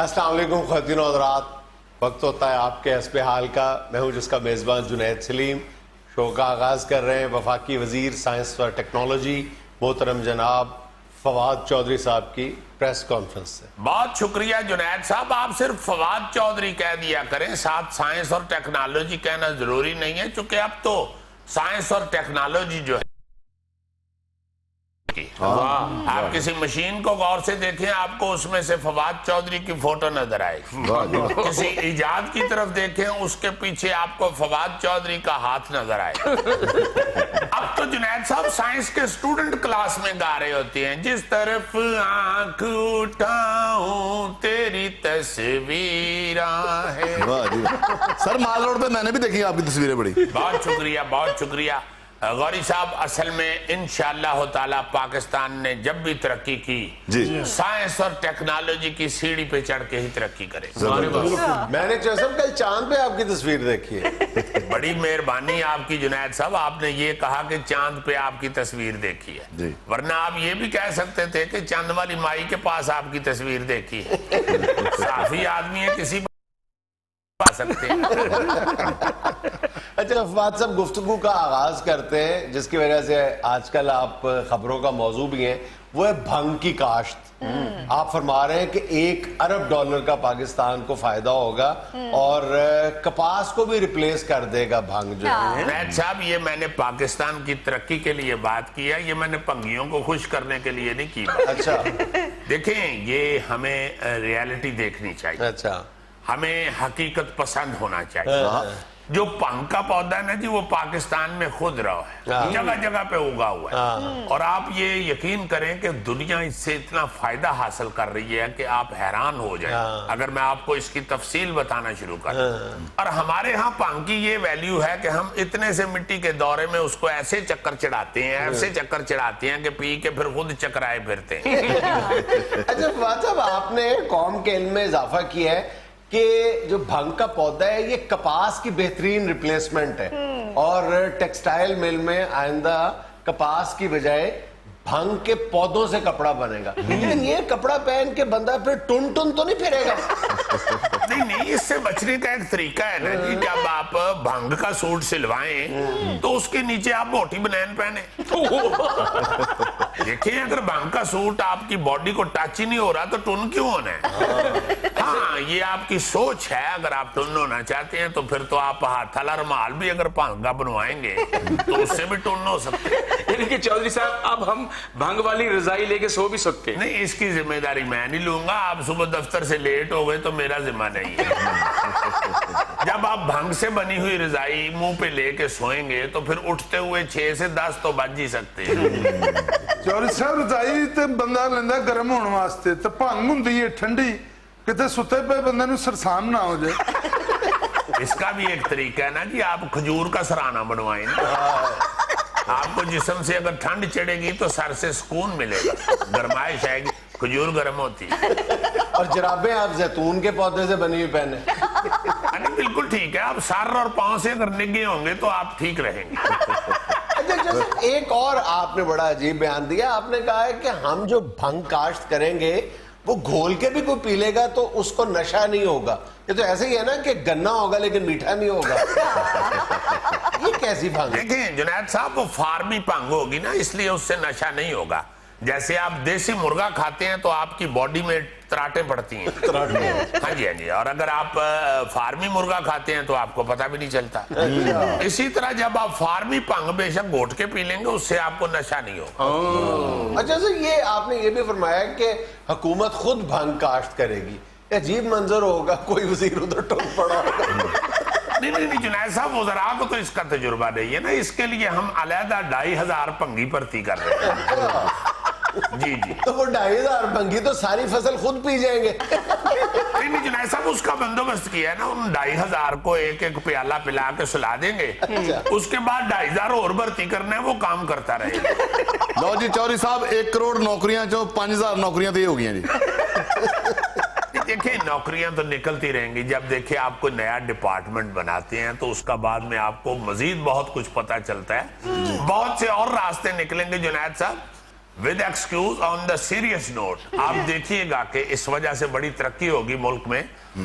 السلام علیکم خواتین و حضرات، وقت ہوتا ہے آپ کے حسب حال کا. میں ہوں جس کا میزبان جنید سلیم. شو کا آغاز کر رہے ہیں وفاقی وزیر سائنس و ٹیکنالوجی محترم جناب فواد چودھری صاحب کی پریس کانفرنس سے. بہت شکریہ جنید صاحب. آپ صرف فواد چودھری کہہ دیا کریں، ساتھ سائنس اور ٹیکنالوجی کہنا ضروری نہیں ہے، چونکہ اب تو سائنس اور ٹیکنالوجی جو ہے آپ کسی مشین کو غور سے دیکھیں، آپ کو اس میں سے فواد چودھری کی فوٹو نظر آئے. کسی ایجاد کی طرف دیکھیں، اس کے پیچھے آپ کو فواد چودھری کا ہاتھ نظر آئے. اب تو جنید صاحب سائنس کے اسٹوڈنٹ کلاس میں گا رہے ہوتے ہیں، جس طرف آنکھ اٹھاؤں تیری تصویر ہے. سر مال روڈ پہ میں نے بھی دیکھی آپ کی تصویریں بڑی. بہت شکریہ، بہت شکریہ. غوری صاحب، اصل میں انشاءاللہ تعالی پاکستان نے جب بھی ترقی کی سائنس اور ٹیکنالوجی کی سیڑھی پہ چڑھ کے ہی ترقی کرے. میں نے چوسم کل چاند پہ آپ کی تصویر دیکھی ہے. بڑی مہربانی آپ کی جنید صاحب، آپ نے یہ کہا کہ چاند پہ آپ کی تصویر دیکھی ہے، ورنہ آپ یہ بھی کہہ سکتے تھے کہ چاند والی مائی کے پاس آپ کی تصویر دیکھی ہے. صافی آدمی ہے، کسی پا سکتے ہیں. اچھا فواد صاحب، گفتگو کا آغاز کرتے ہیں جس کی وجہ سے آج کل آپ خبروں کا موضوع بھی ہیں، وہ ہے بھنگ کی کاشت. آپ فرما رہے ہیں کہ $1 ارب کا پاکستان کو فائدہ ہوگا اور کپاس کو بھی ریپلیس کر دے گا بھنگ جو ہے. جنید صاحب، یہ میں نے پاکستان کی ترقی کے لیے بات کیا، یہ میں نے پنگیوں کو خوش کرنے کے لیے نہیں کی. اچھا دیکھیں، یہ ہمیں ریالٹی دیکھنی چاہیے. اچھا، ہمیں حقیقت پسند ہونا چاہیے. جو بھنگ کا پودا ہے نا جی، وہ پاکستان میں خود رہا ہے، جگہ جگہ پہ اگا ہوا ہے. اور آپ یہ یقین کریں کہ دنیا اس سے اتنا فائدہ حاصل کر رہی ہے کہ آپ حیران ہو جائیں اگر میں آپ کو اس کی تفصیل بتانا شروع کروں. اور ہمارے ہاں بھنگ کی یہ ویلیو ہے کہ ہم اتنے سے مٹی کے دورے میں اس کو ایسے چکر چڑھاتے ہیں، ایسے چکر چڑھاتے ہیں کہ پی کے پھر خود چکرائے پھرتے ہیں. اچھا فواد صاحب، آپ نے قوم کے علم میں اضافہ کیا ہے کہ جو بھنگ کا پودا ہے یہ کپاس کی بہترین ریپلیسمنٹ ہے، اور ٹیکسٹائل مل میں آئندہ کپاس کی بجائے بھنگ کے پودوں سے کپڑا بنے گا. لیکن یہ کپڑا پہن کے بندہ پھر ٹن ٹن تو نہیں پھرے گا؟ نہیں، اس سے بچنے کا ایک طریقہ ہے نا جی. جب آپ بھنگ کا سوٹ سلوائیں تو اس کے نیچے آپ موٹی بنین پہنے. دیکھیں، اگر بھنگ کا سوٹ آپ کی باڈی کو ٹچ ہی نہیں ہو رہا تو ٹن کیوں ہونا ہے؟ ہاں، یہ آپ کی سوچ ہے. اگر آپ ٹن ہونا چاہتے ہیں تو پھر تو آپ ہاتھ والا رومال بھی اگر بھنگ کا بنوائیں گے تو اس سے بھی ٹن ہو سکتے ہیں. یعنی کہ چودھری صاحب، اب ہم بھنگ والی رضائی لے کے سو بھی سکتے ہیں؟ نہیں، اس کی ذمہ داری میں نہیں لوں گا. آپ صبح دفتر سے لیٹ ہو گئے تو میرا ذمہ نہیں ہے. جب آپ بھنگ سے بنی ہوئی رضائی منہ پہ لے کے سوئیں گے تو پھر اٹھتے ہوئے 6 سے 10 تو بج ہی سکتے ہیں. چودھری صاحب، رضائی تے بندہ لیندہ گرم ہونے واسطے تے بھنگ ہوندی ہے ٹھنڈی، کتے ستے پہ بندے نو سرسام نہ ہو جائے. اس کا بھی ایک طریقہ ہے نا جی، آپ کھجور کا سرانہ بنوائیں. آپ کو جسم سے اگر ٹھنڈ چڑھے گی تو سر سے سکون ملے گا، گرمائش آئے گی، کھجور گرم ہوتی ہے. اور جرابیں آپ زیتون کے پودے سے بنی ہوئی پہنے. بالکل ٹھیک ہے. آپ سر اور پاؤں سے اگر نگے ہوں گے تو آپ ٹھیک رہیں گے. اچھا جیسے ایک اور آپ نے بڑا عجیب بیان دیا. آپ نے کہا ہے کہ ہم جو بھنگ کاشت کریں گے وہ گھول کے بھی کوئی پی لے گا تو اس کو نشہ نہیں ہوگا. یہ تو ایسے ہی ہے نا کہ گنا ہوگا لیکن میٹھا نہیں ہوگا. یہ کیسی بھنگ؟ دیکھیں جنید صاحب، وہ فارمی بھنگ ہوگی نا، اس لیے اس سے نشہ نہیں ہوگا. جیسے آپ دیسی مرغا کھاتے ہیں تو آپ کی باڈی میں تراٹیں پڑتی ہیں. ہاں جی، ہاں جی. اور اگر آپ فارمی مرغا کھاتے ہیں تو آپ کو پتہ بھی نہیں چلتا. اسی طرح جب آپ فارمی بھنگ بے شک گھوٹ کے پی لیں گے اس سے آپ کو نشہ نہیں ہوگا. اچھا سر، یہ آپ نے یہ بھی فرمایا کہ حکومت خود بھنگ کاشت کرے گی. عجیب منظر ہوگا، کوئی وزیر ادھر ٹوٹ پڑا ہوگا. نہیں جنید صاحب، وزراء کو تو اس کا تجربہ نہیں ہے نا، اس کے لیے ہم علیحدہ 2500 بھنگی بھرتی کر رہے ہیں. جی جی. تو وہ 2500 بھنگی تو ساری فصل خود پی جائیں گے. نہیں جنید صاحب، اس کا بندوبست کیا ہے نا. ان 2500 کو ایک ایک پیالہ پلا کے سلا دیں گے، اس کے بعد 2500 اور بھرتی کرنا ہے، وہ کام کرتا رہے گا. لو جی چودھری صاحب، 1 کروڑ نوکریاں چو 5000 نوکریاں تو یہ ہو گئی ہیں جی. دیکھیں، نوکریاں تو نکلتی رہیں گی. جب دیکھیں آپ کو نیا ڈپارٹمنٹ بناتے ہیں تو اس کا بعد میں آپ کو مزید بہت کچھ پتا چلتا ہے. بہت سے اور راستے نکلیں گے جنید صاحب. With excuse on the serious note आप देखिएगा कि इस वजह से बड़ी तरक्की होगी मुल्क में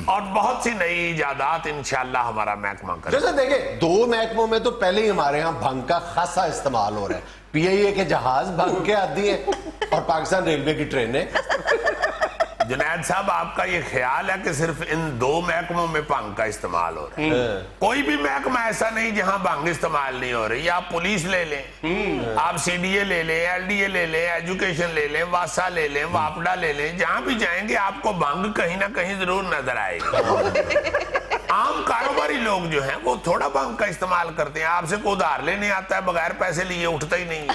और बहुत सी नई इजादात इंशाल्लाह हमारा महकमा करे। जैसे देखें, 2 महकमों में तो पहले ही हमारे यहाँ भंग का खासा इस्तेमाल हो रहा है। PIA के जहाज भंग के आदी है और पाकिस्तान रेलवे की ट्रेनें। जुनैद साहब, आपका ये ख्याल है कि सिर्फ इन 2 महकमों में भंग का इस्तेमाल हो रहा है? कोई भी महकमा ऐसा नहीं जहां भंग इस्तेमाल नहीं हो रही। आप पुलिस ले लें, आप CDA ले लें, LDA ले लें, एजुकेशन ले लें, वासा ले लें, वापडा ले लें, जहां भी जाएंगे आपको भंग कहीं ना कहीं जरूर नजर आएगी। आम कारोबारी लोग जो हैं वो थोड़ा भंग का इस्तेमाल करते हैं। आपसे कोई उधार लेने आता है, बगैर पैसे लिए उठता ही नहीं।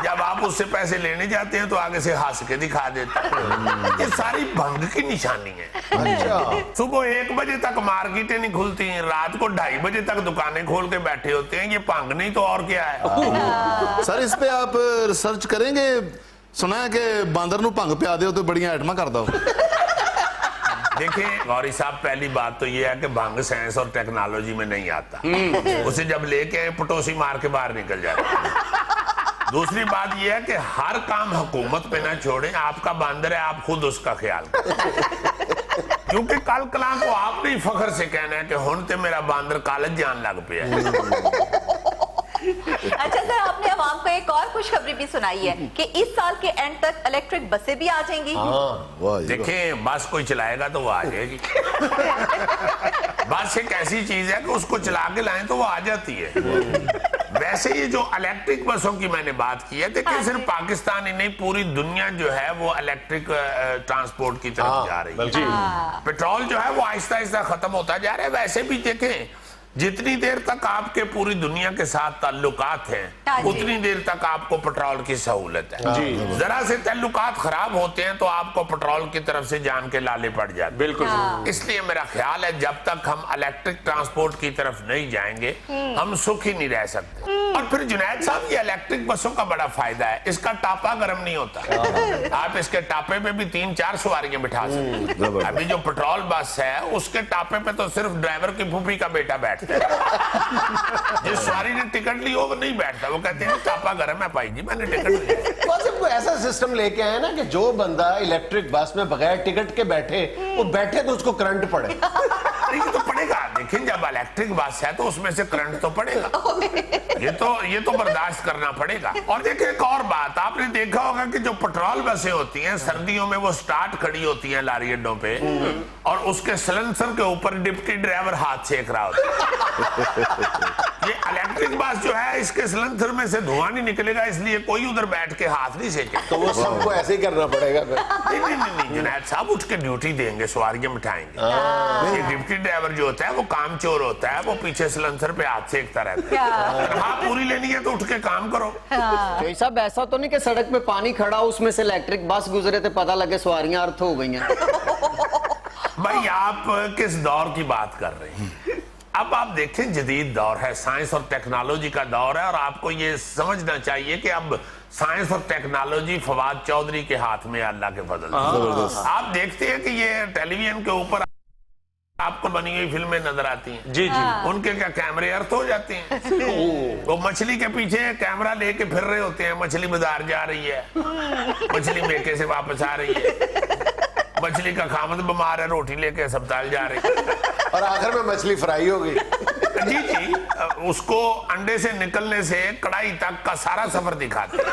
जब आप उससे पैसे लेने जाते हैं तो आगे से हंस के दिखा देते हैं। ये सारी भंग की निशानी है। अच्छा, सुबह 1 बजे तक मार्केटें नहीं खुलती हैं, रात को 2:30 बजे तक दुकानें खोल के बैठे होते हैं। ये भंग नहीं तो और क्या है? सर इस पे आप रिसर्च करेंगे? सुना है कि बांदर नू भंग पिया दो तो बड़ियां आइटमां कर दो। देखिए गौरी साहब, पहली बात तो ये है कि भंग साइंस और टेक्नोलॉजी में नहीं आता। उसे जब लेके आए पटोसी मार के बाहर निकल जाता। दूसरी बात ये है कि हर काम हुकूमत पे ना छोड़ें। आपका बांदर है, आप खुद उसका ख्याल करें। क्योंकि कल कलाम को आपने ही फखर से कहना है कि हुण ते मेरा बांदर कॉलेज जान लग पिया। अच्छा सर, आपने अवाम को एक और खुशखबरी भी सुनाई है कि इस साल के एंड तक इलेक्ट्रिक बसें भी आ जाएंगी। देखें, बस कोई चलाएगा तो वो आ जाएगी। बस एक ऐसी चीज है कि उसको चला के लाएं तो वो आ जाती है। वैसे ये जो इलेक्ट्रिक बसों की मैंने बात की है, देखिए सिर्फ पाकिस्तान ही नहीं, पूरी दुनिया जो है वो इलेक्ट्रिक ट्रांसपोर्ट की तरफ जा रही है। पेट्रोल जो है वो आहिस्ता आहिस्ता खत्म होता जा रहा है। वैसे भी देखें, जितनी देर तक आपके पूरी दुनिया के साथ ताल्लुकात हैं, उतनी देर तक आपको पेट्रोल की सहूलत है। जरा से ताल्लुकात खराब होते हैं तो आपको पेट्रोल की तरफ से जान के लाले पड़ जाते हैं। बिल्कुल। इसलिए मेरा ख्याल है जब तक हम इलेक्ट्रिक ट्रांसपोर्ट की तरफ नहीं जाएंगे हम सुख ही नहीं रह सकते। और फिर जुनैद साहब, ये इलेक्ट्रिक बसों का बड़ा फायदा है, इसका टापा गर्म नहीं होता। आप इसके टापे पे भी 3-4 सवारियां बिठा सकते हैं। अभी जो पेट्रोल बस है उसके टापे पे तो सिर्फ ड्राइवर की फूफी का बेटा बैठता है। जिस सवारी ने टिकट ली हो वो नहीं बैठता, वो कहते हैं टापा गर्म है भाई जी, मैंने टिकट लिया। कोई ऐसा सिस्टम लेके आए ना कि जो बंदा इलेक्ट्रिक बस में बगैर टिकट के बैठे, वो बैठे तो उसको करंट पड़े। ये तो पड़ेगा। देखिए, जब इलेक्ट्रिक बस है तो उसमें से करंट तो पड़ेगा। ये तो बर्दाश्त करना पड़ेगा। और देखिए एक और बात, आपने देखा होगा कि जो पेट्रोल बसें होती हैं सर्दियों में वो स्टार्ट खड़ी होती हैं लारी अड्डों पे, और उसके सिलेंसर के ऊपर डिप्टी ड्राइवर हाथ सेक रहा होता है। ये इलेक्ट्रिक बस जो है, इसके सिलेंसर में से धुआं नहीं निकलेगा, इसलिए कोई उधर बैठ के हाथ नहीं सेके। तो वो सबको ऐसे ही करना पड़ेगा फिर। नहीं, जुनैद साहब उठ के ड्यूटी देंगे, सवारियां बिठाएंगे। ये डिप्टी ड्राइवर जो होता है वो काम चोर होता है, वो पीछे सिलेंसर पे हाथ सेकता रहता है। हाँ, पूरी लेनी है तो उठ के काम करो। तो साहब ऐसा तो नहीं कि सड़क पे पानी खड़ा उसमें से इलेक्ट्रिक बस गुजरे तो पता लगे सवारियां अर्थ हो गई हैं। भाई आप किस दौर की बात कर रहे हैं? अब आप देखें, जदीद दौर है, साइंस और टेक्नोलॉजी का दौर है, और आपको ये समझना चाहिए कि अब साइंस और टेक्नोलॉजी फवाद चौधरी के हाथ में, अल्लाह के फजल से। आप देखते हैं कि ये टेलीविजन के ऊपर आपको बनी हुई फिल्में नजर आती हैं। जी जी। उनके क्या कैमरे अर्थ हो जाते हैं। वो मछली के पीछे कैमरा लेके फिर रहे होते हैं, मछली बाजार जा रही है, मछली मेके से वापस आ रही है, मछली का खामद बीमार है, रोटी लेके अस्पताल जा रही है, और आखिर में मछली फ्राई हो गई। जी, उसको अंडे से निकलने से कढ़ाई तक का सारा सफर दिखाते हैं।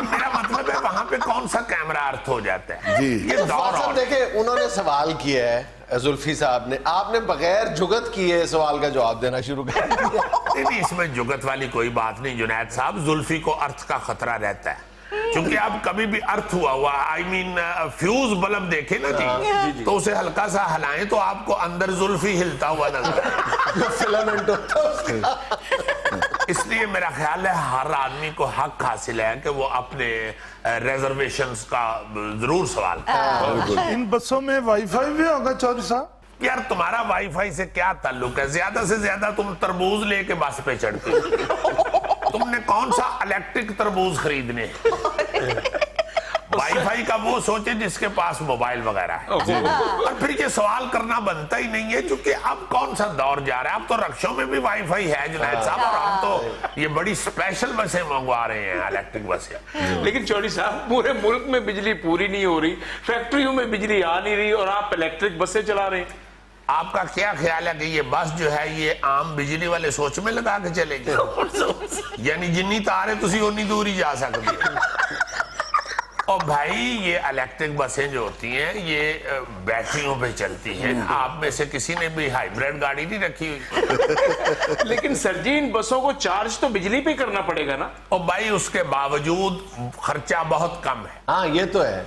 मेरा मतलब है वहां पे कौन सा कैमरा अर्थ हो जाता है। ये दौर और देखे, उन्होंने सवाल किया है जुल्फी साहब ने, आपने बगैर जुगत किए सवाल का जवाब देना शुरू कर दिया। नहीं, इसमें जुगत वाली कोई बात नहीं जुनैद साहब। जुल्फी को अर्थ का खतरा रहता है, क्योंकि आप कभी भी अर्थ हुआ आई मीन फ्यूज बल्ब देखे ना जी, तो उसे हल्का सा हिलाएं तो आपको अंदर जुल्फी हिलता हुआ नजर फिलामेंट होता है उसका। इसलिए मेरा ख्याल है हर आदमी को हक हासिल है कि वो अपने रिजर्वेशंस का जरूर सवाल करे। इन बसों में वाईफाई भी होगा चौधरी साहब? यार तुम्हारा वाईफाई से क्या ताल्लुक है? ज्यादा से ज्यादा तुम तरबूज लेके बस पे चढ़ते हो। तुमने कौन सा इलेक्ट्रिक तरबूज खरीदने? वाई फाई का वो सोचे जिसके पास मोबाइल वगैरह है। और फिर ये सवाल करना बनता ही नहीं है, क्योंकि अब कौन सा दौर जा रहा है, अब तो रक्षों में भी वाई फाई है जुनैद साहब, और हम तो ये बड़ी स्पेशल बसें मंगवा रहे हैं, इलेक्ट्रिक बसें। लेकिन चौधरी साहब, पूरे मुल्क में बिजली पूरी नहीं हो रही, फैक्ट्रियों में बिजली आ नहीं रही, और आप इलेक्ट्रिक बसें चला रहे हैं। आपका क्या ख्याल है कि ये बस जो है ये आम बिजली वाले सोच में लगा के चलेगी? यानी जिन्नी तार है तुसी उन्नी दूर ही जा सकती है। और भाई ये इलेक्ट्रिक बसें जो होती हैं ये बैटरियों पे चलती हैं। आप में से किसी ने भी हाइब्रिड गाड़ी नहीं रखी हुई? लेकिन सर जी, इन बसों को चार्ज तो बिजली पे करना पड़ेगा ना। और भाई उसके बावजूद खर्चा बहुत कम है। हाँ ये तो है।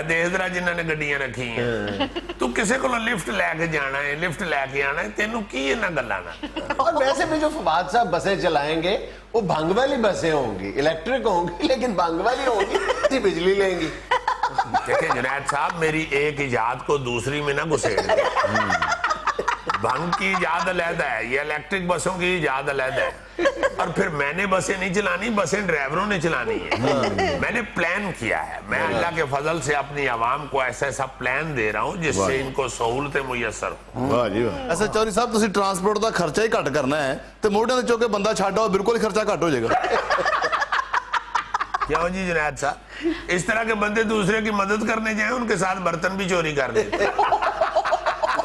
देहदरा जिन्होंने गड्डियां रखी हैं, तू किसी को लिफ्ट लैके जाना है, लिफ्ट लैके आना है, तेनू की इन्ना गल्लां ना। और वैसे भी जो फवाद साहब बसें चलाएंगे वो भंग वाली बसें होंगी, इलेक्ट्रिक होंगी लेकिन भंग वाली होंगी, बिजली लेंगी। देखिए जुनैद साहब, मेरी एक इजाद को दूसरी में ना घुसेड़ दे। भंग की इजाद अलहदा है, ये इलेक्ट्रिक बसों की इजाद अलहदा है। और फिर मैंने बसें नहीं चलानी, बसें ड्राइवरों ने चलानी है। मैंने प्लान किया है, मैं अल्लाह के फजल से अपनी आवाम को ऐसा ऐसा प्लान दे रहा हूँ जिससे इनको सहूलतें मुयसर हो। वाह जी वाह। ऐसा चौधरी साहब, ਤੁਸੀਂ ट्रांसपोर्ट ਦਾ ਖਰਚਾ ਹੀ ਘੱਟ ਕਰਨਾ ਹੈ ਤੇ ਮੋਢਿਆਂ ਤੇ ਚੁੱਕ ਕੇ ਬੰਦਾ ਛੱਡ ਆਓ, ਬਿਲਕੁਲ ਹੀ ਖਰਚਾ ਘੱਟ ਹੋ ਜਾਏਗਾ। क्यों जी जुनैद साहब, इस तरह के बंदे दूसरे की मदद करने जाए उनके साथ बर्तन भी चोरी कर देते।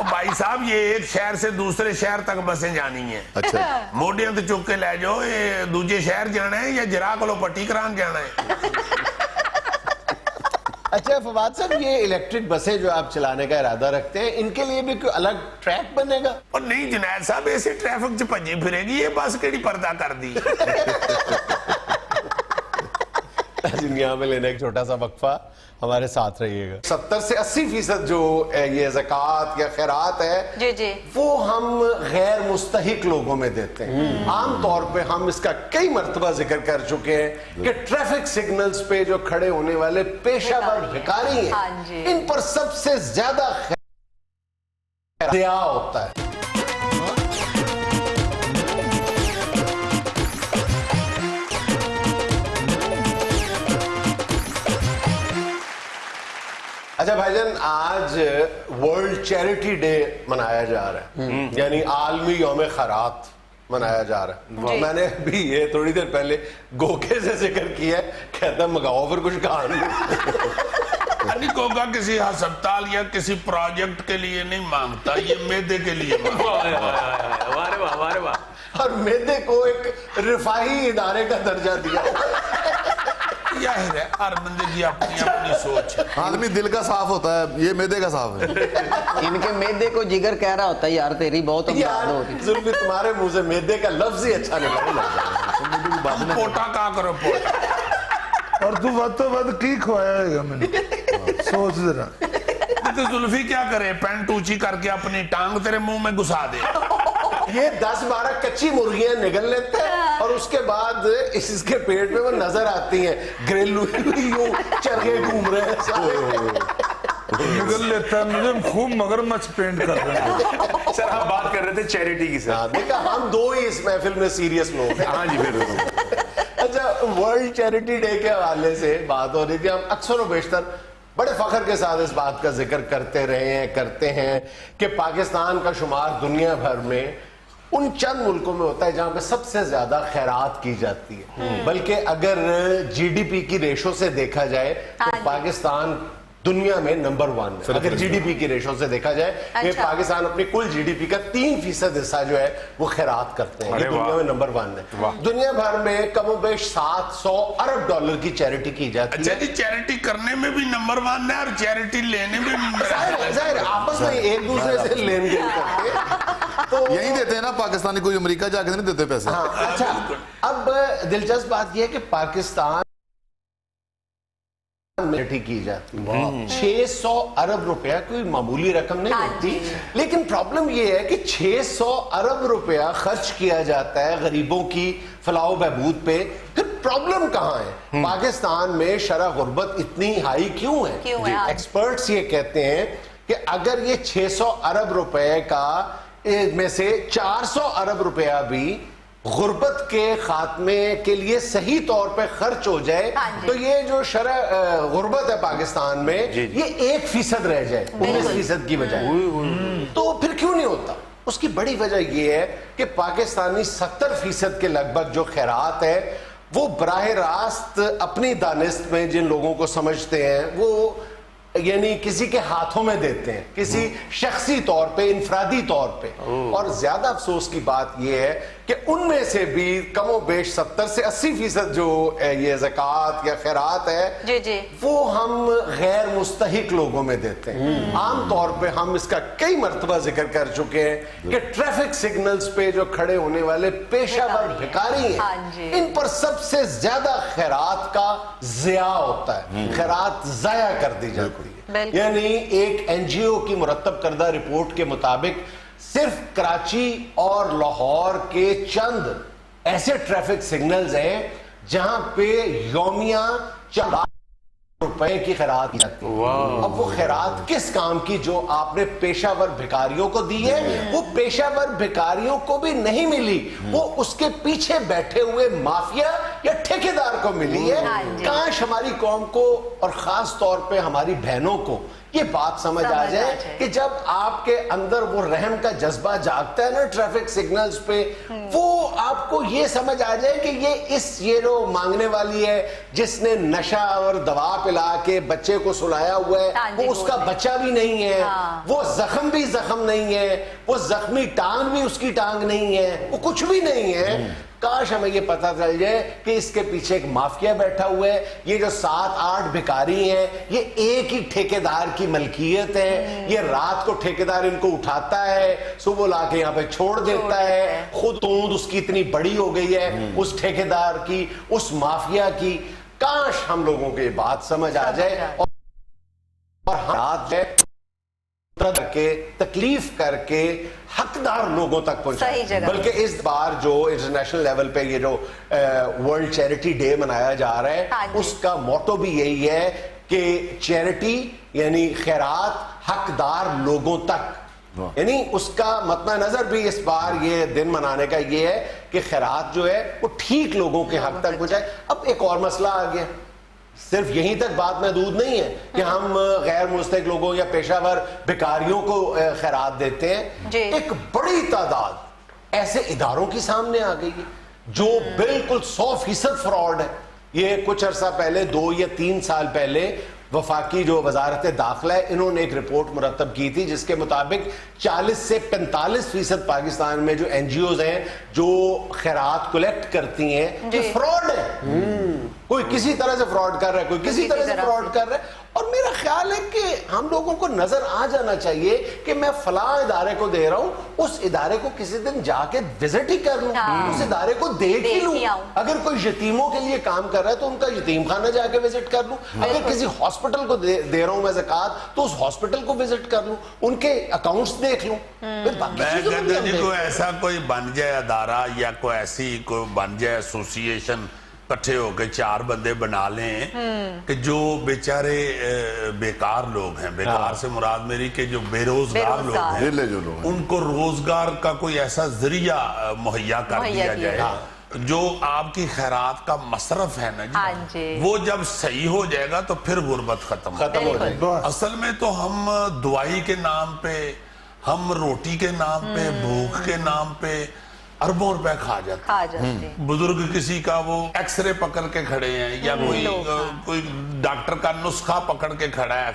भाई साहब, ये एक शहर से दूसरे शहर तक बसें जानी है। अच्छा। मोडियां तो चुक के ले जाओ, ये दूजे शहर जाना है या जरा को पट्टी करान जाना है। अच्छा फवाद साहब, ये इलेक्ट्रिक बसें जो आप चलाने का इरादा रखते हैं, इनके लिए भी कोई अलग ट्रैक बनेगा? और नहीं जुनैद साहब, ऐसे ट्रैफिक च भजी फिरेगी, ये बस केड़ी पर्दा कर दी। दुनिया में लेने एक छोटा सा वक्फा, हमारे साथ रहिएगा। 70 से 80% जो ये ज़कात या खैरात है जी जी, वो हम गैर मुस्तहिक लोगों में देते हैं। आम तौर पे हम इसका कई मर्तबा जिक्र कर चुके हैं कि ट्रैफिक सिग्नल्स पे जो खड़े होने वाले पेशावर भिखारी हाँ हैं, जी। इन पर सबसे ज्यादा दया होता है। अच्छा भाईजान, आज वर्ल्ड चैरिटी डे मनाया जा रहा है, यानी आलमी यौम खैरात मनाया जा रहा है। मैंने अभी ये थोड़ी देर पहले गोके से जिक्र किया है, कहता मंगाओ फिर कुछ कहानी। अली कोगा किसी अस्पताल या किसी प्रोजेक्ट के लिए नहीं मांगता, ये मैदे के लिए मांगता। वाह वाह। और मैदे को एक रिफाही इदारे का दर्जा दिया। यह है, हर बंदे की अपनी अपनी सोच है। आदमी दिल का साफ होता है, ये मैदे का साफ है। इनके मैदे को जिगर कह रहा होता है, यार तेरी बहुत यार जुल्फी, तुम्हारे मुंह से मैदे का लफ्ज ही अच्छा निकला। पोटा का करो पोटा। और तू वध तो वध की खवाया होगा मैंने, सोच जरा। तो जुल्फी क्या करे, पैंट ऊंची करके अपनी टांग तेरे मुंह में घुसा दे। ये 10-12 कच्ची मुर्गियां निगल लेते हैं और उसके बाद इसके पेट में वो नजर आती हैं, ग्रिल चरखे घूम रहे हैं सारे। निगल लेता है, मुझे खूब मगरमच्छ पेंट कर रहे हैं। सर, हम बात कर रहे थे चैरिटी की। सर देखा, हम दो ही इस महफिल में सीरियस लोग हैं। हाँ जी, बिल्कुल। अच्छा, वर्ल्ड चैरिटी डे के हवाले से बात हो रही थी। हम अक्सर व बेशतर बड़े फख्र के साथ इस बात का जिक्र करते हैं कि पाकिस्तान का शुमार दुनिया भर में उन चंद मुल्कों में होता है जहां पे सबसे ज्यादा खैरात की जाती है। बल्कि अगर जीडीपी की रेशो से देखा जाए तो पाकिस्तान दुनिया में नंबर 1 है। अगर जीडीपी की रेशो से देखा जाए कि पाकिस्तान अपनी कुल जीडीपी का 3% हिस्सा जो है वो खैरात करते हैं। ये दुनिया में नंबर 1 है। दुनिया भर में कमोबेश 700 अरब डॉलर की चैरिटी की जाती अच्छा है। जी, चैरिटी करने में भी नंबर 1 है और चैरिटी लेने में भी। जाहिर आपस में एक दूसरे से लेन देन करते तो यही देते हैं ना पाकिस्तानी, कोई अमेरिका जाके नहीं देते पैसे। हाँ, अच्छा, अब दिलचस्प बात यह है कि पाकिस्तान में की जाती है 600 अरब रुपया कोई मामूली रकम नहीं होती। लेकिन प्रॉब्लम यह है कि 600 अरब रुपया खर्च किया जाता है गरीबों की फलाह बहबूद पे। फिर प्रॉब्लम कहां है? पाकिस्तान में शरह गुर्बत इतनी हाई क्यों है? एक्सपर्ट्स ये कहते हैं कि अगर ये 600 अरब रुपए का में से 400 अरब रुपया भी غربت کے خاتمے کے لیے صحیح طور پہ خرچ ہو جائے تو یہ جو شرح غربت ہے پاکستان میں یہ 1% رہ جائے 19% کی بجائے تو پھر کیوں نہیں ہوتا؟ اس کی بڑی وجہ یہ ہے کہ پاکستانی 70% کے لگ بھگ جو خیرات ہے وہ براہ راست اپنی دانست میں جن لوگوں کو سمجھتے ہیں وہ یعنی کسی کے ہاتھوں میں دیتے ہیں، کسی شخصی طور پہ، انفرادی طور پہ. اور زیادہ افسوس کی بات یہ ہے کہ ان میں سے بھی کم و بیش 70 سے 80% جو یہ زکوٰۃ یا خیرات ہے وہ ہم غیر مستحق لوگوں میں دیتے ہیں. عام طور پہ ہم اس کا کئی مرتبہ ذکر کر چکے ہیں کہ ٹریفک سگنلز پہ جو کھڑے ہونے والے پیشہ ور بھکاری ہیں ان پر سب سے زیادہ خیرات کا ضیاع ہوتا ہے، خیرات ضائع کر دی جاتی ہے. یعنی ایک این جی او کی مرتب کردہ رپورٹ کے مطابق صرف کراچی اور لاہور کے چند ایسے ٹریفک سگنلز ہیں جہاں پہ یومیہ چند روپے کی خیرات کی جاتی ہے. اب وہ خیرات کس کام کی جو آپ نے پیشہ ور بھکاریوں کو دی ہے؟ وہ پیشہ ور بھکاریوں کو بھی نہیں ملی، وہ اس کے پیچھے بیٹھے ہوئے مافیا یا ٹھیکیدار کو ملی ہے. کاش ہماری قوم کو اور خاص طور پہ ہماری بہنوں کو یہ بات سمجھ آ جائے کہ جب آپ کے اندر وہ رحم کا جذبہ جاگتا ہے نا ٹریفک سگنلز پہ، وہ آپ کو یہ سمجھ آ جائے کہ یہ جو مانگنے والی ہے جس نے نشہ اور دوا پلا کے بچے کو سلایا ہوا ہے وہ اس کا بچہ بھی نہیں ہے، وہ زخم بھی زخم نہیں ہے، وہ زخمی ٹانگ بھی اس کی ٹانگ نہیں ہے، وہ کچھ بھی نہیں ہے. کاش ہمیں یہ پتہ چل جائے کہ اس کے پیچھے ایک مافیا بیٹھا ہوا ہے. یہ جو 7-8 بھکاری ہیں یہ ایک ہی ٹھیکیدار کی ملکیت ہے. یہ رات کو ٹھیکیدار ان کو اٹھاتا ہے، صبح لا کے یہاں پہ چھوڑ دیتا ہے. خود توند اس کی اتنی بڑی ہو گئی ہے اس ٹھیکیدار کی، اس مافیا کی. کاش ہم لوگوں کو یہ بات سمجھ آ جائے اور ہاتھ کر کے تکلیف کر کے حقدار لوگوں تک پہنچائے. بلکہ اس بار جو انٹرنیشنل لیول پہ یہ جو ورلڈ چیریٹی ڈے منایا جا رہا ہے اس کا موٹو بھی یہی ہے کہ چیریٹی یعنی خیرات حقدار لوگوں تک. یعنی اس کا مطمع نظر بھی اس بار یہ دن منانے کا یہ ہے کہ خیرات جو ہے وہ ٹھیک لوگوں کے حق تک پہنچائے. اب ایک اور مسئلہ آ گیا، صرف یہیں تک بات محدود نہیں ہے کہ ہم غیر مستحق لوگوں یا پیشہ ور بھکاریوں کو خیرات دیتے ہیں. ایک بڑی تعداد ایسے اداروں کی سامنے آ گئی ہے جو بالکل 100% فراڈ ہے. یہ کچھ عرصہ پہلے 2 یا 3 سال پہلے وفاقی جو وزارت داخلہ ہے انہوں نے ایک رپورٹ مرتب کی تھی جس کے مطابق 40 سے 45% پاکستان میں جو این جی اوز ہیں جو خیرات کلیکٹ کرتی ہیں یہ فراڈ ہے. کوئی کسی طرح سے فراڈ کر رہا ہے، کوئی کسی طرح سے فراڈ کر رہا ہے. اور میرا خیال ہے کہ ہم لوگوں کو نظر آ جانا چاہیے کہ میں فلاں ادارے کو دے رہا ہوں، اس ادارے کو کسی دن جا کے وزٹ ہی کر لوں، اس ادارے کو دیکھ ہی لوں. اگر کوئی یتیموں کے لیے کام کر رہا ہے تو ان کا یتیم خانہ جا کے وزٹ کر لوں. اگر کسی ہاسپٹل کو دے رہا ہوں میں زکوٰۃ تو اس ہاسپٹل کو وزٹ کر لوں، ان کے اکاؤنٹس دیکھ لوں. کوئی ایسا کوئی بن جائے ادارہ یا کوئی ایسی کوئی بن جائے ایسوسیشن، کٹھے ہو کے 4 بندے بنا لیں کہ جو بیچارے بیکار لوگ ہیں، بیکار سے مراد میری کہ جو بے روزگار لوگ ہیں ان کو روزگار کا کوئی ایسا ذریعہ مہیا کر دیا جائے. جو آپ کی خیرات کا مصرف ہے نا جی وہ جب صحیح ہو جائے گا تو پھر غربت ختم ہو جائے گا. اصل میں تو ہم دعائی کے نام پہ، ہم روٹی کے نام پہ، بھوک کے نام پہ اربوں روپے کھا جاتے ہیں. بزرگ کسی کا وہ ایکس رے پکڑ کے کھڑے ہیں یا کوئی ڈاکٹر کا نسخہ پکڑ کے کھڑا ہے،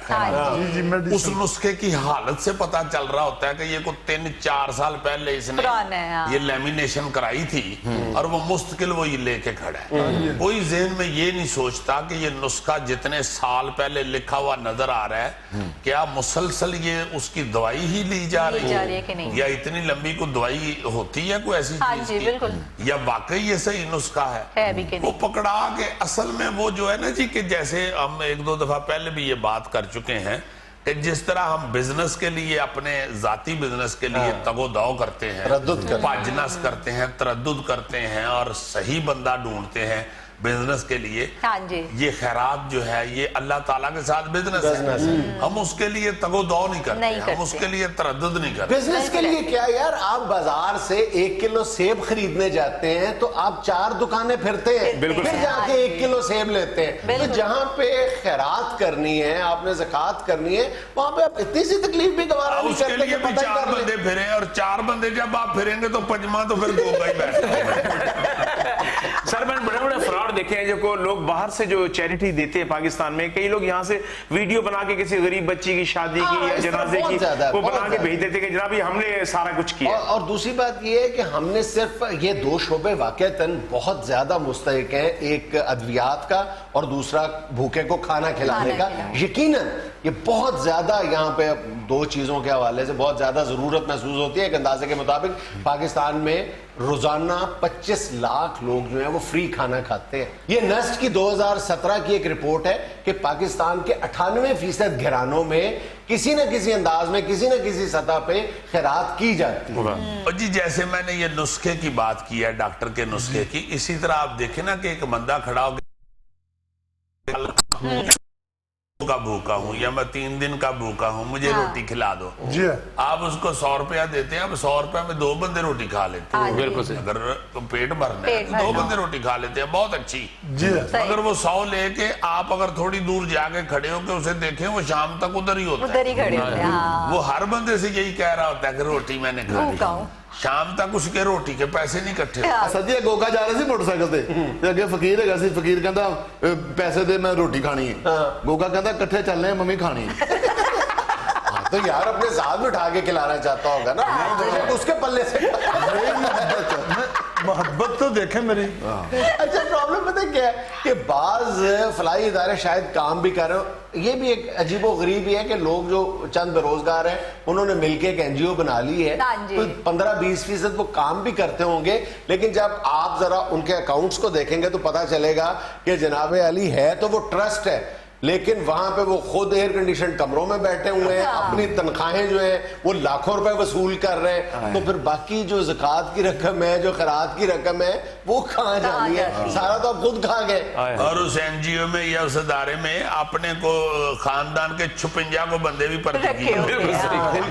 اس نسخے کی حالت سے پتا چل رہا ہوتا ہے کہ یہ کوئی 3-4 سال پہلے اس نے یہ لیمینیشن کرائی تھی اور وہ مستقل وہ یہ لے کے کھڑا ہے. کوئی ذہن میں یہ نہیں سوچتا کہ یہ نسخہ جتنے سال پہلے لکھا ہوا نظر آ رہا ہے کیا مسلسل یہ اس کی دوائی ہی لی جا رہی ہے یا اتنی لمبی کوئی دوائی ہوتی ہے کوئی ایسی یا واقعی یہ صحیح نسخہ ہے. وہ پکڑا کے اصل میں وہ جو ہے نا جی کہ جیسے ہم 1-2 دفعہ پہلے بھی یہ بات کر چکے ہیں کہ جس طرح ہم بزنس کے لیے اپنے ذاتی بزنس کے لیے تگ و دو کرتے ہیں، پاجنس کرتے ہیں، تردد کرتے ہیں اور صحیح بندہ ڈھونڈتے ہیں बिजनेस के लिए, हाँ जी। ये खैरात जो है ये अल्लाह ताला के साथ बिजनेस है। हम उसके लिए तगोदौ नहीं करते, हम उसके लिए तरद्दुद नहीं करते। बिजनेस के लिए क्या यार, आप बाजार से 1 किलो सेब खरीदने जाते हैं तो आप 4 दुकानें फिरते हैं, बिल्कुल फिर जाके 1 किलो सेब लेते हैं। तो जहां पे खैरात करनी है, आपने ज़कात करनी है, वहां पे आप इतनी सी तकलीफ भी गवारा नहीं उसके करते लिए कि भी पता ही 4 कर ले। बंदे फिरे, और 4 बंदे जब आप फिरेंगे तो पंजमा तो फिर गोगा ही बैठा। सर मैंने बड़े बड़े फ्रॉड देखे हैं जो लोग बाहर से जो चैरिटी देते हैं पाकिस्तान में, कई लोग यहाँ से वीडियो बना के किसी गरीब बच्ची की शादी की या इस तरह जनाजे बहुत की ज्यादा है, वो बहुत बना के भेज देते कि जनाब ये हमने सारा कुछ किया। और दूसरी बात ये है कि हमने सिर्फ ये 2 शोबे वाकईतन बहुत ज्यादा मुस्तहिक हैं, एक अद्वियात का और दूसरा भूखे को खाना खिलाने का। यकीनन ये बहुत ज्यादा यहाँ पे 2 चीजों के हवाले से बहुत ज्यादा जरूरत महसूस होती है। एक अंदाजे के मुताबिक पाकिस्तान में रोजाना 25 लाख लोग जो हैं वो फ्री खाना खाते हैं। ये नस्ट की 2017 की एक रिपोर्ट है कि पाकिस्तान के 98% घरानों में किसी न किसी अंदाज में किसी न किसी सतह पे खैरात की जाती है। और जी जैसे मैंने ये नुस्खे की बात की है, डॉक्टर के नुस्खे की, इसी तरह आप देखें ना कि एक बंदा खड़ा हो का भूखा हूं या मैं 3 दिन का भूखा हूं, मुझे रोटी खिला दो। जी आप उसको 100 रुपया देते हैं, अब 100 रुपया में 2 बंदे रोटी खा लेते हैं। बिल्कुल सही। अगर पेट भरना है तो 2 बंदे रोटी खा लेते हैं, बहुत अच्छी। जी अगर वो 100 लेके आप अगर थोड़ी दूर जाके खड़े होके उसे देखें, वो शाम तक उधर ही होता है। उधर ही खड़े होते हैं, हाँ। वो हर बंदे से यही कह रहा होता है कि रोटी मैंने खा भूखा हूं। ली। शाम तक उसके रोटी के पैसे नहीं इकट्ठे होते। ਸੱਜੇ ਗੋਗਾ ਜਾ ਰਿਹਾ ਸੀ ਮੋਟਰਸਾਈਕਲ ਤੇ ਅੱਗੇ ਫਕੀਰ ਹੈਗਾ ਸੀ, ਫਕੀਰ ਕਹਿੰਦਾ ਪੈਸੇ ਦੇ ਮੈਂ ਰੋਟੀ ਖਾਣੀ ਹੈ। ਗੋਗਾ ਕਹਿੰਦਾ ਇਕੱਠੇ ਚੱਲਨੇ ਆ, ਮੰਮੀ ਖਾਣੀ ਹੈ। हाँ, तो यार अपने साथ में उठा के खिलाना चाहता होगा ना, तो उसके पल्ले से। मोहब्बत तो देखे मेरी। अच्छा प्रॉब्लम पता है क्या है कि बाज फलाई इदारे शायद काम भी कर रहे हो। ये भी एक अजीबो गरीब ही है कि लोग जो चंद बेरोजगार हैं उन्होंने मिलके एक एनजीओ बना ली है, तो 15-20% वो काम भी करते होंगे, लेकिन जब आप जरा उनके अकाउंट्स को देखेंगे तो पता चलेगा कि जनाब अली है तो वो ट्रस्ट है, लेकिन वहां पे वो खुद एयर कंडीशन कमरों में बैठे हुए हैं, अपनी तनख्वाहें जो है वो लाखों रुपए वसूल कर रहे हैं। तो फिर बाकी जो ज़कात की रकम है, जो खैरात की रकम है, वो कहाँ जानी है? सारा तो आप खुद खा गए। और उस एनजीओ में या उस अदारे में अपने को खानदान के 56 को बंदे भी भर्ती किए।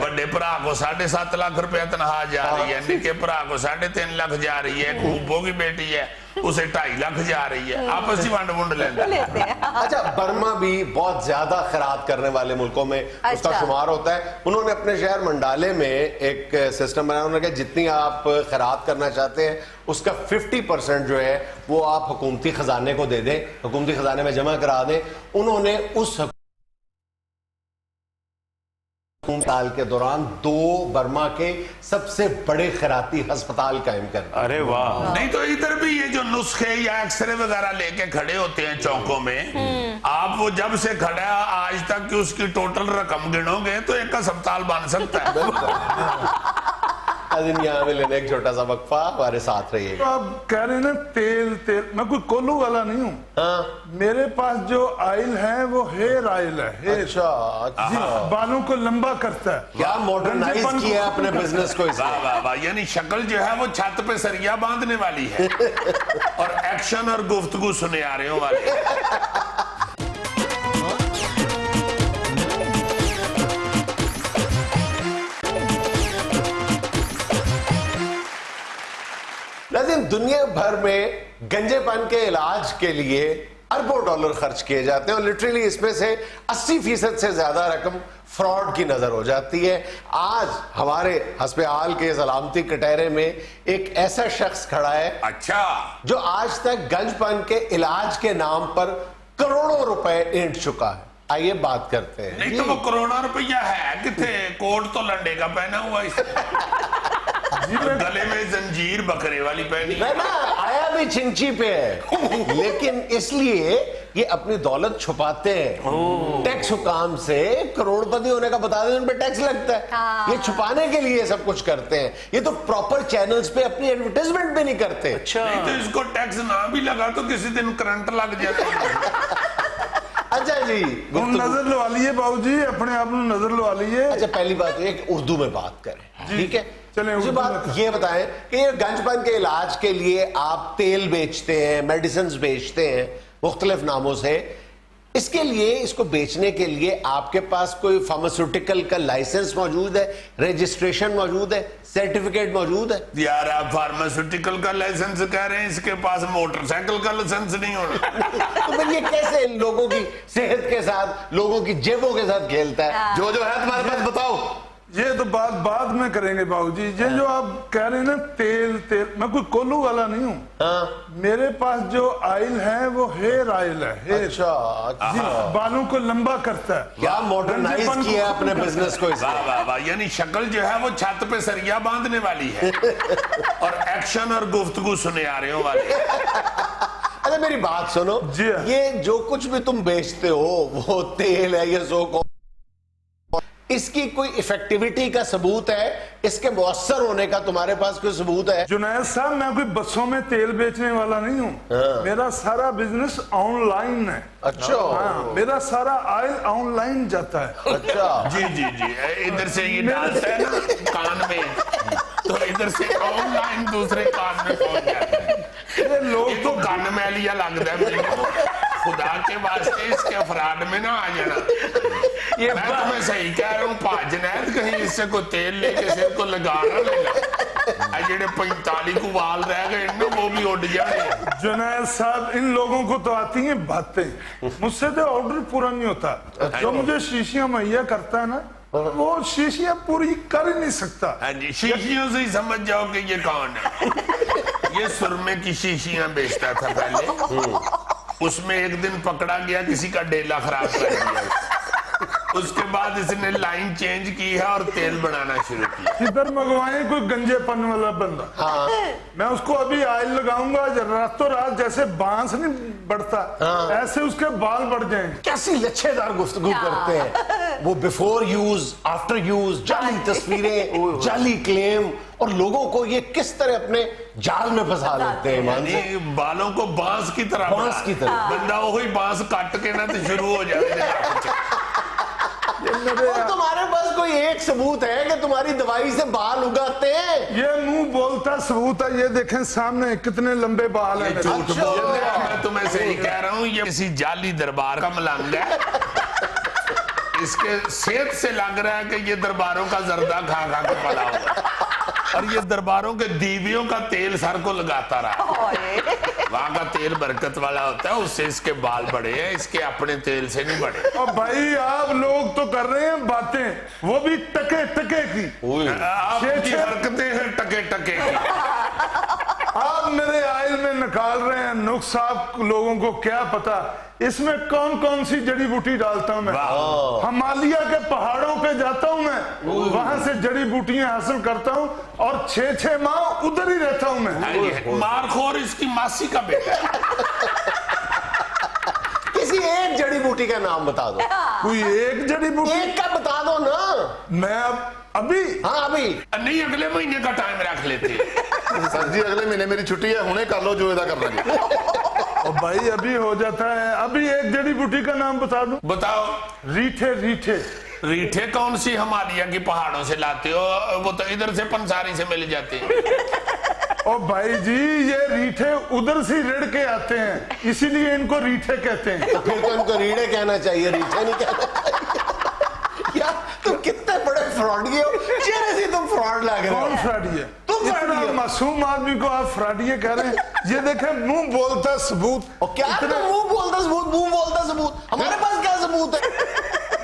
बड़े भरा को 7.5 लाख रुपया तनख्वाह जा रही है, निके भरा को 3.5 लाख जा रही है, खूबों की बेटी है उसे 2.5 लाख जा रही है, आपस ही वंड वुंड लेते हैं। अच्छा बर्मा भी बहुत ज्यादा खैरात करने वाले मुल्कों में उसका शुमार होता है। उन्होंने अपने शहर मंडाले में एक सिस्टम बनाया, उन्होंने कहा जितनी आप खैरात करना चाहते हैं उसका 50% जो है वो आप हुकूमती खजाने को दे दें, हुकूमती खजाने में जमा करा दें। उन्होंने उस साल के दौरान 2 बर्मा के सबसे बड़े खैराती अस्पताल कायम कर दिए। अरे वाह। नहीं तो इधर भी ये जो नुस्खे या एक्सरे वगैरह लेके खड़े होते हैं चौकों में, आप वो जब से खड़ा आज तक की उसकी टोटल रकम गिनोगे तो एक अस्पताल बन सकता है। यहाँ में लेने एक छोटा सा वक्फा, हमारे साथ रहिए। तो आप कह रहे हैं ना तेल, मैं कोई कोल्लू वाला नहीं हूँ। हाँ। मेरे पास जो ऑयल है वो हेयर ऑयल है, हेयर। अच्छा जी, बालों को लंबा करता है। क्या मॉडर्नाइज किया अपने बिजनेस को इसने। वाह वाह वाह, यानी शक्ल जो है वो छत पे सरिया बांधने वाली है और एक्शन और गुफ्तगू सुनियारियों वाली। लेकिन दुनिया भर में गंजेपन के इलाज के लिए अरबों डॉलर खर्च किए जाते हैं और लिटरली इसमें से 80% से ज्यादा रकम फ्रॉड की नजर हो जाती है। आज हमारे हस्बे हाल के सलामती कटहरे में एक ऐसा शख्स खड़ा है, अच्छा, जो आज तक गंजपन के इलाज के नाम पर करोड़ों रुपए ऐंठ चुका है। आइए बात करते हैं। नहीं तो वो करोड़ों रुपया है किथे, कोट तो लंडे का पहना हुआ इस गले में जंजीर बकरे वाली पहनी। ना आया भी चिंची पे है, लेकिन इसलिए ये अपनी दौलत छुपाते हैं। टैक्स हुकाम से करोड़पति होने का बता दें, उन पे टैक्स लगता है। ये छुपाने के लिए सब कुछ करते हैं। ये तो प्रॉपर चैनल्स पे अपनी एडवर्टाइजमेंट भी नहीं करते। अच्छा, नहीं तो इसको टैक्स ना भी लगा तो किसी दिन करंट लग जाता है। अच्छा जी, नजर लवा लीजिए बाबूजी, अपने आप नजर लवा लीजिए। अच्छा पहली बात ये कि उर्दू में बात करें, ठीक है। चलें मुझे उर्दू बात में ये बताएं कि ये गंजपन के इलाज के लिए आप तेल बेचते हैं, मेडिसिन बेचते हैं मुख्तलिफ नामों से, इसके लिए, इसको बेचने के लिए आपके पास कोई फार्मास्यूटिकल का लाइसेंस मौजूद है, रजिस्ट्रेशन मौजूद है, सर्टिफिकेट मौजूद है? यार आप फार्मास्यूटिकल का लाइसेंस कह रहे हैं, इसके पास मोटरसाइकिल का लाइसेंस नहीं होना। तो फिर ये कैसे लोगों की सेहत के साथ, लोगों की जेबों के साथ खेलता है? जो जो है तुम्हारे पास बताओ। ये तो बात बाद में करेंगे बाबूजी। ये जो आप कह रहे हैं ना तेल, मैं कोई कोल्लू वाला नहीं हूँ। हाँ? मेरे पास जो ऑयल है वो हेयर ऑयल है, हेयर। अच्छा, जी, बालों को लंबा करता है। क्या मॉडर्नाइज गंजेपन को किया खत्म अपने करता है। बिजनेस को इसने? वाह वाह वाह, यानी शक्ल जो है वो छत पे सरिया बांधने वाली है और एक्शन और गुफ्तगू सुनियारियों वाली। अच्छा मेरी बात सुनो, जी हाँ। ये जो कुछ भी तुम बेचते हो, वो तेल है, ये सो इसकी कोई इफेक्टिविटी का सबूत है? इसके मुअस्सर होने का तुम्हारे पास कोई सबूत है? जुनैद साहब, मैं कोई बसों में तेल बेचने वाला नहीं हूँ। मेरा सारा बिजनेस ऑनलाइन है। अच्छा। हाँ, मेरा सारा ऑयल ऑनलाइन जाता है। अच्छा, जी जी जी, इधर से ये डालता है ना कान में, तो इधर से ऑनलाइन दूसरे कान में पहुंच जाता है। ये लोग ये तो कान में लिया लगता है मेरे को। खुदा के वास्ते इसके फ्रॉड में ना आ जाना। ये मैं तुम्हें सही कह रहा हूँ, भाजनैत कहीं इससे को तेल लेके सिर को लगा ना लेना। जेड़े 45 को वाल रह गए ना, वो भी उड़ जाए। जुनैद साहब, इन लोगों को तो आती हैं बातें, मुझसे तो ऑर्डर पूरा नहीं होता। जो मुझे शीशियां मुहैया करता है ना, वो शीशियां पूरी कर ही नहीं सकता। हाँ जी, शीशियों से ही समझ जाओ कि ये कौन है। ये सुरमे की शीशियां बेचता था पहले। उसमें एक दिन पकड़ा गया, किसी का डेला खराब कर दिया। उसके बाद इसने लाइन चेंज की है और तेल बनाना शुरू किया। किधर मंगवाए कोई गंजेपन वाला बंदा। हाँ। मैं उसको अभी ऑयल लगाऊंगा, रातों रात जैसे बांस नहीं बढ़ता, ऐसे उसके बाल बढ़ जाएंगे। कैसी लच्छेदार गुफ्तगू करते हैं वो, बिफोर यूज, आफ्टर यूज, जाली तस्वीरें, जाली क्लेम, और लोगों को ये किस तरह अपने जाल में फंसा लेते हैं। ईमान से यानी बालों को बांस की तरह बांस बना। की तरह। बंदा वही बांस काट के ना तो शुरू हो जाए। और तुम्हारे पास कोई एक सबूत है कि तुम्हारी दवाई से बाल उगाते हैं? ये मुंह बोलता सबूत है। ये देखें सामने कितने लंबे बाल हैं। झूठ बोल रहा है, मैं तुम्हें सही कह रहा हूँ। ये किसी जाली दरबार का मलंग है। इसके सेहत से लग रहा है कि ये दरबारों का जर्दा खा खा के पड़ा हुआ, और ये दरबारों के दीवियों का तेल सर को लगाता रहा। वहां का तेल बरकत वाला होता है, उससे इसके बाल बड़े हैं, इसके अपने तेल से नहीं बड़े। और भाई आप लोग तो कर रहे हैं बातें, वो भी टके टके की। आपकी हरकतें हैं टके टके की। आप मेरे ऑयल में निकाल रहे हैं नुक्स। आप लोगों को क्या पता इसमें कौन कौन सी जड़ी बूटी डालता हूं मैं। हिमालय के पहाड़ों पे जाता हूं मैं, वहां से जड़ी बूटियां हासिल करता हूं और 6-6 माह उधर ही रहता हूं मैं। मारखोर इसकी मासी का बेटा है। किसी एक जड़ी बूटी का नाम बता दो। कोई एक जड़ी बूटी एक का बता दो ना। मैं अभी हाँ अभी नहीं, अगले महीने का टाइम रख लेते। सर जी अगले महीने मेरी छुट्टी है, हुणे कर लो जो ਇਹਦਾ करना जी। और भाई अभी हो जाता है। अभी एक जड़ी बूटी का नाम बता दूं। बताओ। रीठे। रीठे रीठे कौन सी हिमालय की पहाड़ों से लाते हो? वो तो इधर से पंसारी से मिल जाते हैं। ओ भाई जी, ये रीठे उधर से रिड़ के आते हैं, इसीलिए इनको रीठे कहते हैं। फिर तो इनको रीढ़े कहना चाहिए, रीठे नहीं कहना चाहिए। यार तुम कितने बड़े फ्रॉडी हो, चेहरे से तुम फ्रॉड लग रहे हो। कौन फ्रॉडी है? तुम फ्रॉडी इतना हो। मासूम आदमी को आप फ्रॉडी कह रहे हैं। ये देखें मुंह बोलता सबूत। और क्या तो मुंह बोलता सबूत, हमारे पास क्या सबूत है?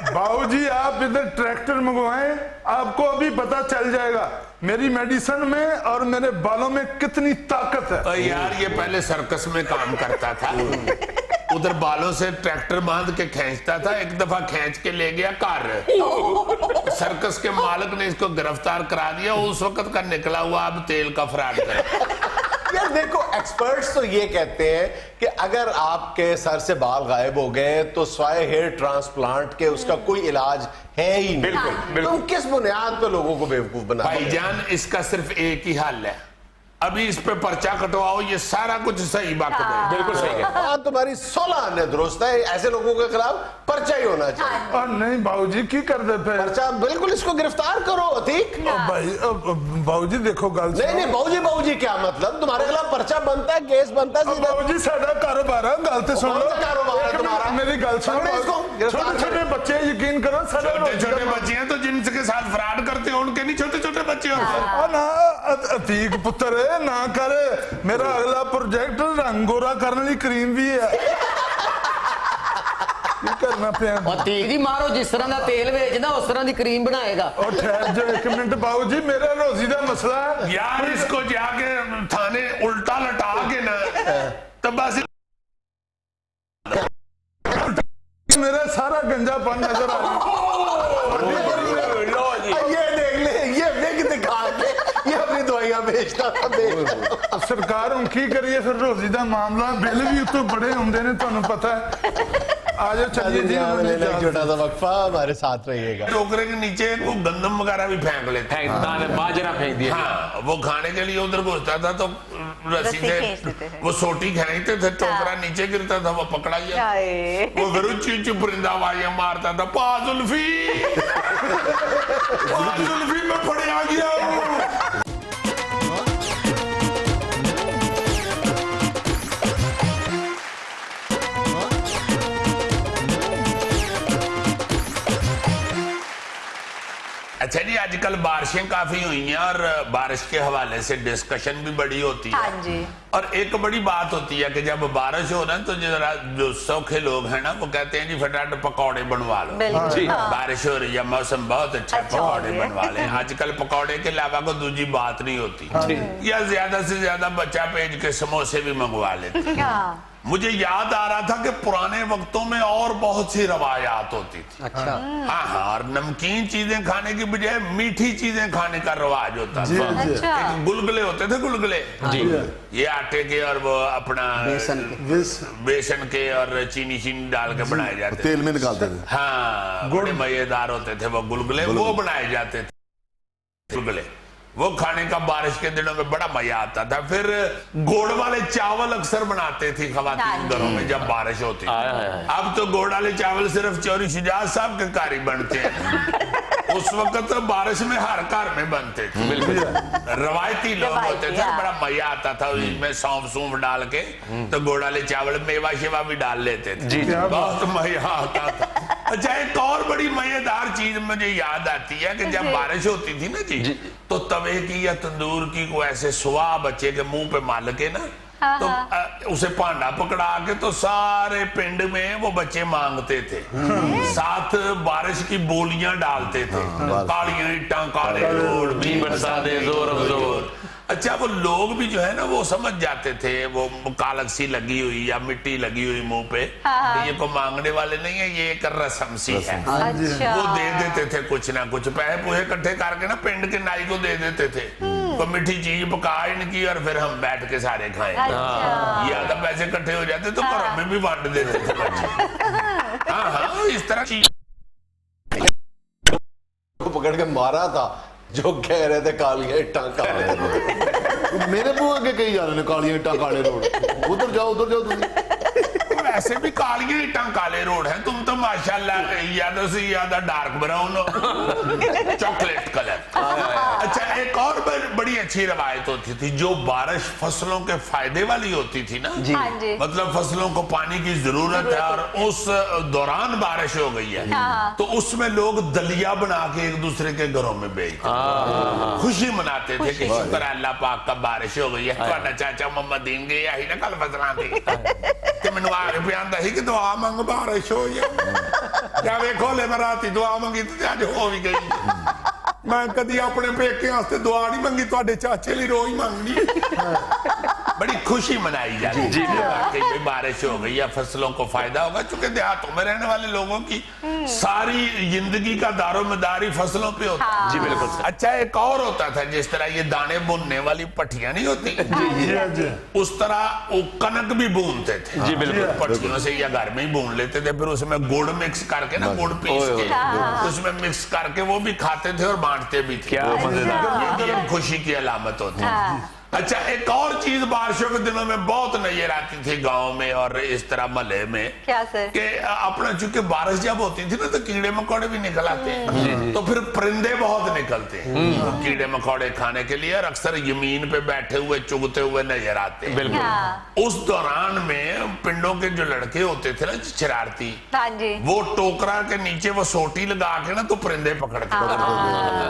बाबूजी आप इधर ट्रैक्टर मंगवाएं, आपको अभी पता चल जाएगा मेरी मेडिसिन में और मेरे बालों में कितनी ताकत है। और यार ये पहले सर्कस में काम करता था, उधर बालों से ट्रैक्टर बांध के खींचता था। एक दफा खींच के ले गया कार। सर्कस के मालिक ने इसको गिरफ्तार करा दिया। उस वक्त का निकला हुआ अब तेल का फ्रॉड करे। यार देखो, एक्सपर्ट्स तो ये कहते हैं कि अगर आपके सर से बाल गायब हो गए तो स्वाय हेयर ट्रांसप्लांट के उसका कोई इलाज है ही नहीं। बिल्कुल, बिल्कुल। तुम किस बुनियाद पे लोगों को बेवकूफ बना रहे हो? भाईजान इसका सिर्फ एक ही हल है, अभी इस पे पर्चा कटवाओ, ये सारा कुछ सही बात है। बिल्कुल सही है। बात तुम्हारी 16 आने दुरुस्त है, ऐसे लोगों के खिलाफ पर्चा ही होना चाहिए। और नहीं बाबूजी की कर दे पे पर्चा बिल्कुल, इसको गिरफ्तार करो अतीक। भाई बाबूजी देखो गल नहीं नहीं बाबूजी क्या मतलब, तुम्हारे खिलाफ पर्चा बनता है, केस बनता है सीधा। बाबूजी साडा कारोबार है, गल ते सुन लो। कौन सा कारोबार है एक मिनट, तुम्हारा? मेरी गल सुनो। पकड़ो इसको, गिरफ्तार छोटे छोटे बच्चे यकीन करो, साडा छोटे छोटे बच्चे हैं तो जिनके साथ फ्रॉड करते हो उनके नहीं छोटे छोटे बच्चे होते। ना अतीक पुत्र है ना करे। मेरा अगला प्रोजेक्ट रंग गोरा करने वाली क्रीम भी है। की करना पे और तीर ही मारो, जिस तरह का तेल बेचना उस तरह की क्रीम बनाएगा। और ठहर जो एक मिनट बाबूजी, मेरा रोजी का मसला है यार इसको जाके थाने उल्टा लटा के ना, तो बस मेरा सारा गंजापन नजर आ रहा ये देख ले, ये विग दिखा के ये अपनी दवाइयां बेचता था, देख। है। सरकार हम की करिए फिर रोजी का मामला, बिल भी उतो बड़े होंगे ने, तुहानू पता है। आज चलिए जी, छोटा सा वक्फा, हमारे साथ रहिएगा। टोकरे के नीचे वो गंदम वगैरह भी फेंक लेते हैं। दाने बाजरा फेंक दिया। हाँ, वो खाने के लिए उधर घुसता था तो रस्सी खींच देते से थे। वो सोटी खींचते थे, टोकरा नीचे गिरता था, वो पकड़ा गया। हाय। वो फिर चीच परिंदा आवाज़ें मारता था, पाजुल्फी पाजुल्फी में पड़े आ गया हूँ। अच्छा जी, आजकल बारिशें काफी हुई हैं और बारिश के हवाले से डिस्कशन भी बड़ी होती है। हाँ जी। और एक बड़ी बात होती है कि जब बारिश हो ना तो जरा जो सौखे लोग हैं ना वो कहते हैं जी फटाफट पकौड़े बनवा लो। बिल्कुल। हाँ। बारिश हो रही है, मौसम बहुत अच्छा है, अच्छा हो पकौड़े गया। बनवा लें। आजकल पकौड़े के अलावा कोई दूसरी बात नहीं होती, या ज्यादा से ज्यादा बच्चा पेज के समोसे भी मंगवा लेते। हाँ। मुझे याद आ रहा था कि पुराने वक्तों में और बहुत सी रवायात होती थी। अच्छा। हाँ हाँ, और नमकीन चीजें खाने की बजाय मीठी चीजें खाने का रवाज होता था। अच्छा। एक गुलगुले होते थे, गुलगुले ये आटे के और वो अपना बेसन के। बेसन के और चीनी डाल के बनाए जाते थे। तेल में निकालते थे। हाँ, बड़े मजेदार होते थे वो गुलगुले, वो बनाए जाते थे गुलगुले। वो खाने का बारिश के दिनों में बड़ा मजा आता था। फिर गोड़ वाले चावल अक्सर बनाते थी खवातीन घरों में जब बारिश होती थी। अब तो गोड़ वाले चावल सिर्फ चौरी शुजात साहब के कारी बनते हैं। उस वक्त तो बारिश में हर घर में बनते थे। रवायती लोग होते थे, बड़ा मजा आता था। इसमें सौंफ सूंफ डाल के तो गोड़ वाले चावल मेवा शेवा भी डाल लेते थे। बहुत मजा आता था। अच्छा, एक और बड़ी मजेदार चीज मुझे याद आती है कि जब बारिश होती थी ना जी, तो तवे की या तंदूर की को ऐसे सुहा बच्चे के मुंह पे मार के ना, तो उसे भांडा पकड़ा के तो सारे पिंड में वो बच्चे मांगते थे। साथ बारिश की बोलियां डालते थे, कालियां ईंटां काले रोड भी बरसा दे जोर जोर। अच्छा, वो लोग भी जो है ना वो समझ जाते थे, वो कालक सी लगी हुई या मिट्टी लगी हुई मुंह पे, ये को मांगने वाले नहीं है, ये एक रस्म सी है। अच्छा। वो दे देते थे कुछ ना कुछ, पैसे पूहे इकट्ठे करके ना पिंड के नाई को दे देते थे। तो मीठी चीज पका इनकी और फिर हम बैठ के सारे खाएं। ये आधा पैसे इकट्ठे हो जाते तो घरों में भी बांट देते थे बच्चे। हाँ हाँ, इस तरह चीज को पकड़ के मारा था जो कह रहे थे कालियां ईंटां काले रोड। मेरे मुंह आगे कही जा रहे हैं कालियां ईंटां काले रोड। उधर जाओ तुम। वैसे भी कालियां ईंटां काले रोड है, तुम तो माशाल्लाह ज्यादा से ज्यादा डार्क ब्राउन हो, चॉकलेट कलर। अच्छा, एक और बड़ी अच्छी रवायत होती थी, जो बारिश फसलों के फायदे वाली होती थी ना। हाँ जी। मतलब फसलों को पानी की जरूरत है और उस दौरान बारिश हो गई है, तो उसमें लोग दलिया बना के एक दूसरे के घरों में बेचते, खुशी मनाते थे कि शुक्र है अल्लाह पाक का बारिश हो गई है। ਤੁਹਾਡਾ ਚਾਚਾ ਮੁਹੰਮਦ ਦੀਨ ਗਿਆ ਸੀ ਨਾ ਕੱਲ ਫਸਲਾਂ ਦੀ, ਤੇ ਮੈਨੂੰ ਆ ਕੇ ਪਿਆਂਦਾ ਸੀ ਕਿ ਦੁਆ ਮੰਗ ਬਾਰਿਸ਼ ਹੋ ਜਾਏ। ਜਾਂ ਵੇਖੋ ਲੈ ਮੈਂ ਰਾਤੀ ਦੁਆ ਮੰਗੀ ਤੇ ਅੱਜ ਹੋ ਵੀ ਗਈ। ਮੈਂ ਕਦੀ ਆਪਣੇ ਪੇਕੇ ਵਾਸਤੇ ਦੁਆ ਨਹੀਂ ਮੰਗੀ, ਤੁਹਾਡੇ ਚਾਚੇ ਲਈ ਰੋਜ਼ ਮੰਗਣੀ। बड़ी खुशी मनाई जाती है कि भाई बारिश हो गई या फसलों को फायदा होगा, चूंकि देहातों में रहने वाले लोगों की सारी जिंदगी का दारोमदारी फसलों पे होता है। जी बिल्कुल। अच्छा, एक और होता था, जिस तरह ये दाने बुनने वाली पट्टियां नहीं होती, उस तरह वो कनक भी बूनते थे। जी बिल्कुल। पट्टियों से या घर में ही बून लेते थे, फिर उसमें गुड़ मिक्स करके ना, गुड़ पीस के उसमें मिक्स करके वो भी खाते थे और बांटते भी थे। ये भी एक खुशी की अलामत होती है। अच्छा, एक और चीज बारिशों के दिनों में बहुत नजर आती थी गांव में और इस तरह महल्ले में, क्या सर? कि अपना चूंकि बारिश जब होती थी ना तो कीड़े मकोड़े भी निकल आते हैं, तो फिर परिंदे बहुत निकलते हैं तो कीड़े मकोड़े खाने के लिए, और अक्सर जमीन पे बैठे हुए चुगते हुए नजर आते हैं। बिल्कुल। हाँ। उस दौरान में पिंडों के जो लड़के होते थे ना शरारती, हाँ जी। वो टोकरा के नीचे वो सोटी लगा के ना तो परिंदे पकड़ते थे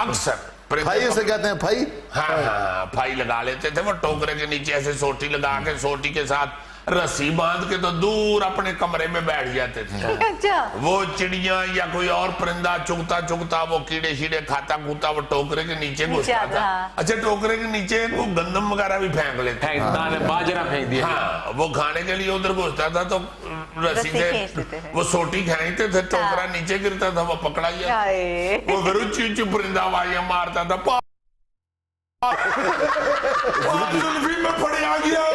अक्सर। फाई उसे कहते हैं, फाई। हाँ, फाई लगा लेते थे वो टोकरे के नीचे, ऐसे सोटी लगा के सोटी के साथ रस्सी बांध के तो दूर अपने कमरे में बैठ जाते थे। अच्छा। वो चिड़िया या कोई और परिंदा चुगता चुगता वो कीड़े शीड़े खाता कूता वो टोकरे के नीचे घुसता था। हाँ। अच्छा, टोकरे के नीचे वो गंदम वगैरह भी फेंक लेते, दाने बाजरा फेंक दिया। हाँ, वो खाने के लिए उधर घुसता था तो रस्सी रस्सी से खींचते थे। वो सोटी खींचते थे, टोकरा नीचे गिरता था, वो पकड़ा गया, हाय। वो फिर ऊंची परिंदा आवाज़ें मारता था, जुल्फी में पड़ आ गया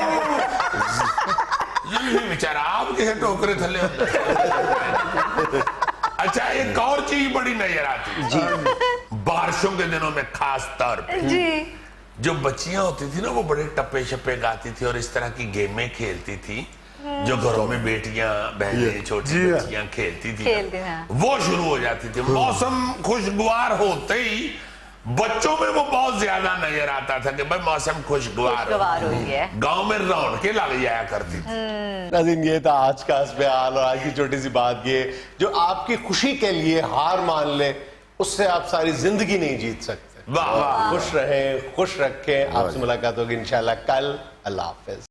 जुल्फी बेचारा आपके टोकरे थले होते। अच्छा, एक और चीज बड़ी नजर आती जी बारिशों के दिनों में, खास तौर पे जी। जो बच्चियां होती थी ना वो बड़े टप्पे शप्पे गाती थी और इस तरह की गेमें खेलती थी जो घरों में बेटियां बहनें छोटी बच्चियां खेलती थी हाँ। वो शुरू हो जाती थी। मौसम खुशगवार होते ही बच्चों में वो बहुत ज्यादा नजर आता था कि भाई मौसम खुशगवार खुशगवार हो गया। गांव में रौनकें लग जाया करती थी। नाज़रीन, ये था आज का अस्बयान और आज की छोटी सी बात, ये जो आपकी खुशी के लिए हार मान ले उससे आप सारी जिंदगी नहीं जीत सकते। वाह वाह। खुश रहें, खुश रखें। आपसे मुलाकात होगी इंशाल्लाह कल। अल्लाह हाफिज।